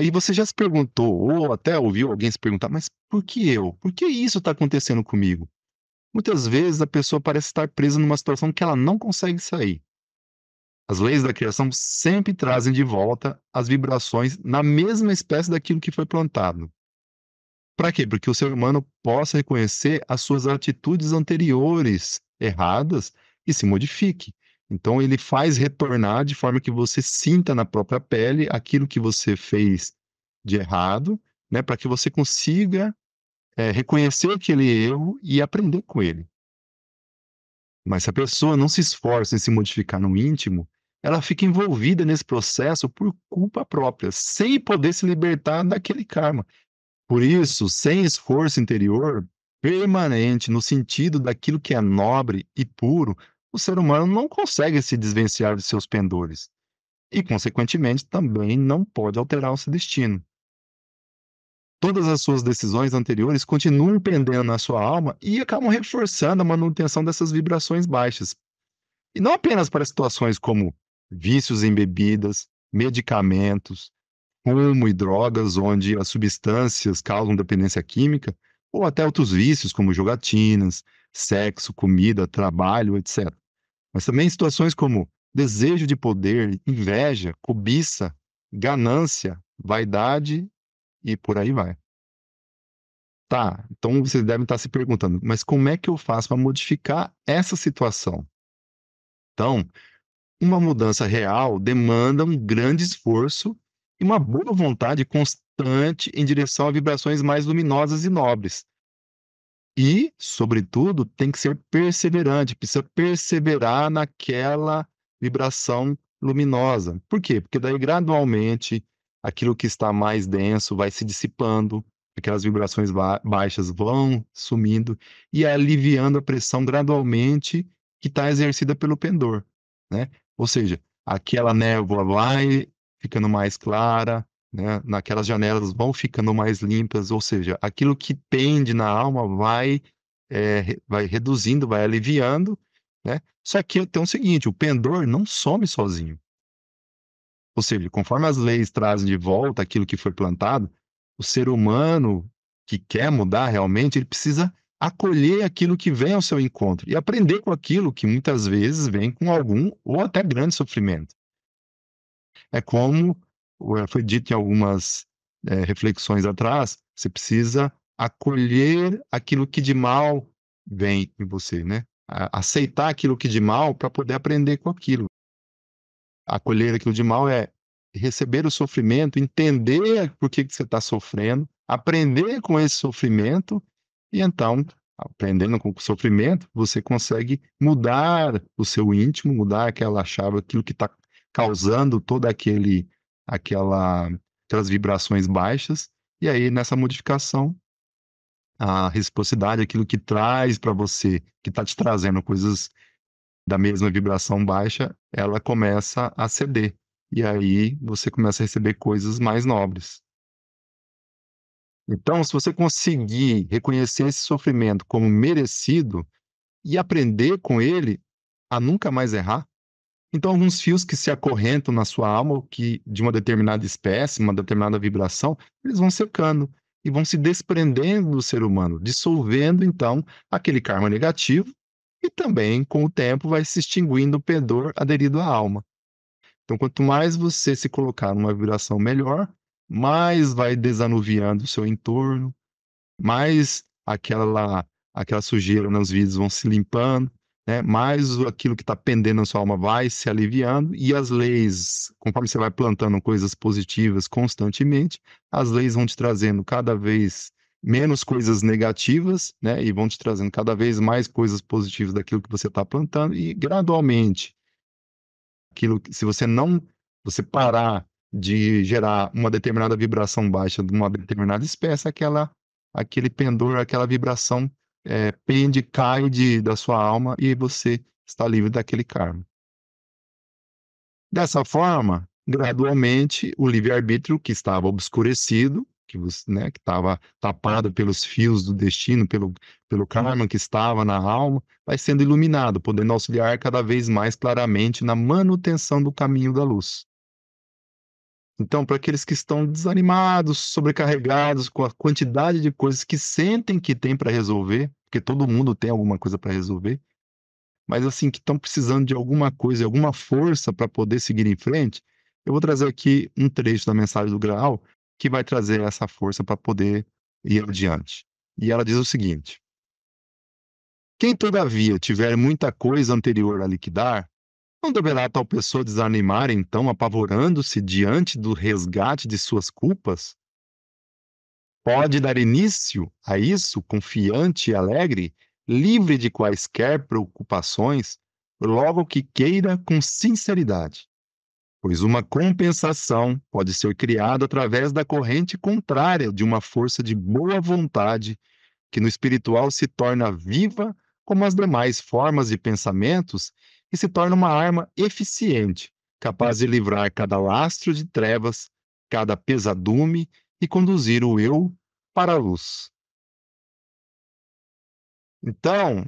E você já se perguntou, ou até ouviu alguém se perguntar, mas por que eu? Por que isso está acontecendo comigo? Muitas vezes a pessoa parece estar presa numa situação que ela não consegue sair. As leis da criação sempre trazem de volta as vibrações na mesma espécie daquilo que foi plantado. Para quê? Porque o ser humano possa reconhecer as suas atitudes anteriores erradas e se modifique. Então ele faz retornar de forma que você sinta na própria pele aquilo que você fez de errado, né, para que você consiga, reconhecer aquele erro e aprender com ele. Mas se a pessoa não se esforça em se modificar no íntimo, ela fica envolvida nesse processo por culpa própria, sem poder se libertar daquele karma. Por isso, sem esforço interior permanente no sentido daquilo que é nobre e puro, o ser humano não consegue se desvencilhar de seus pendores e, consequentemente, também não pode alterar o seu destino. Todas as suas decisões anteriores continuam pendendo na sua alma e acabam reforçando a manutenção dessas vibrações baixas. E não apenas para situações como vícios em bebidas, medicamentos, fumo e drogas, onde as substâncias causam dependência química, ou até outros vícios como jogatinas, sexo, comida, trabalho, etc. Mas também situações como desejo de poder, inveja, cobiça, ganância, vaidade e por aí vai. Tá, então vocês devem estar se perguntando, mas como é que eu faço para modificar essa situação? Então, uma mudança real demanda um grande esforço e uma boa vontade constante em direção a vibrações mais luminosas e nobres. E, sobretudo, tem que ser perseverante, precisa perseverar naquela vibração luminosa. Por quê? Porque daí gradualmente aquilo que está mais denso vai se dissipando, aquelas vibrações baixas vão sumindo e aliviando a pressão gradualmente que está exercida pelo pendor, né? Ou seja, aquela névoa vai ficando mais clara, né, naquelas janelas vão ficando mais limpas, ou seja, aquilo que pende na alma vai, vai reduzindo, vai aliviando, né? Só que tem o seguinte, o pendor não some sozinho. Ou seja, conforme as leis trazem de volta aquilo que foi plantado, o ser humano que quer mudar realmente, ele precisa acolher aquilo que vem ao seu encontro e aprender com aquilo que muitas vezes vem com algum ou até grande sofrimento. É como foi dito em algumas, reflexões atrás, você precisa acolher aquilo que de mal vem em você, né. Aceitar aquilo que de mal para poder aprender com aquilo. Acolher aquilo de mal é receber o sofrimento, entender por que que você está sofrendo, aprender com esse sofrimento e então, aprendendo com o sofrimento, você consegue mudar o seu íntimo, mudar aquela chave, aquilo que está causando toda aquela aquelas vibrações baixas, e aí nessa modificação, a reciprocidade, aquilo que traz para você, que está te trazendo coisas da mesma vibração baixa, ela começa a ceder. E aí você começa a receber coisas mais nobres. Então, se você conseguir reconhecer esse sofrimento como merecido e aprender com ele a nunca mais errar, então alguns fios que se acorrentam na sua alma, ou que de uma determinada espécie, uma determinada vibração, eles vão secando e vão se desprendendo do ser humano, dissolvendo então aquele karma negativo e também com o tempo vai se extinguindo o pendor aderido à alma. Então, quanto mais você se colocar numa vibração melhor, mais vai desanuviando o seu entorno, mais aquela sujeira nos vidros vão se limpando, né, mais aquilo que está pendendo na sua alma vai se aliviando e as leis, conforme você vai plantando coisas positivas constantemente, as leis vão te trazendo cada vez menos coisas negativas, né, e vão te trazendo cada vez mais coisas positivas daquilo que você está plantando e gradualmente aquilo que se você não você parar de gerar uma determinada vibração baixa de uma determinada espécie, aquele pendor, aquela vibração, pende, cai da sua alma e você está livre daquele karma. Dessa forma, gradualmente, o livre-arbítrio que estava obscurecido, que você, né, que estava tapado pelos fios do destino, pelo karma que estava na alma, vai sendo iluminado, podendo auxiliar cada vez mais claramente na manutenção do caminho da luz. Então, para aqueles que estão desanimados, sobrecarregados com a quantidade de coisas que sentem que tem para resolver, porque todo mundo tem alguma coisa para resolver, mas assim, que estão precisando de alguma coisa, alguma força para poder seguir em frente, eu vou trazer aqui um trecho da mensagem do Graal que vai trazer essa força para poder ir adiante. E ela diz o seguinte: quem todavia tiver muita coisa anterior a liquidar, não deverá tal pessoa desanimar, então, apavorando-se diante do resgate de suas culpas? Pode dar início a isso confiante e alegre, livre de quaisquer preocupações, logo que queira com sinceridade, pois uma compensação pode ser criada através da corrente contrária de uma força de boa vontade que no espiritual se torna viva como as demais formas de pensamentos e se torna uma arma eficiente, capaz de livrar cada lastro de trevas, cada pesadume e conduzir o eu para a luz. Então,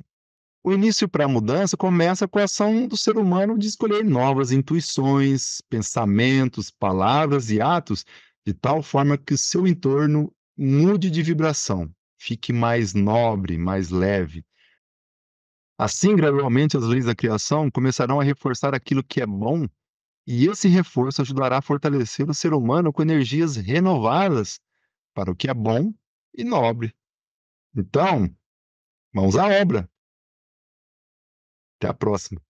o início para a mudança começa com a ação do ser humano de escolher novas intuições, pensamentos, palavras e atos, de tal forma que o seu entorno mude de vibração, fique mais nobre, mais leve. Assim, gradualmente, as leis da criação começarão a reforçar aquilo que é bom, e esse reforço ajudará a fortalecer o ser humano com energias renovadas para o que é bom e nobre. Então, mãos à obra. Até a próxima.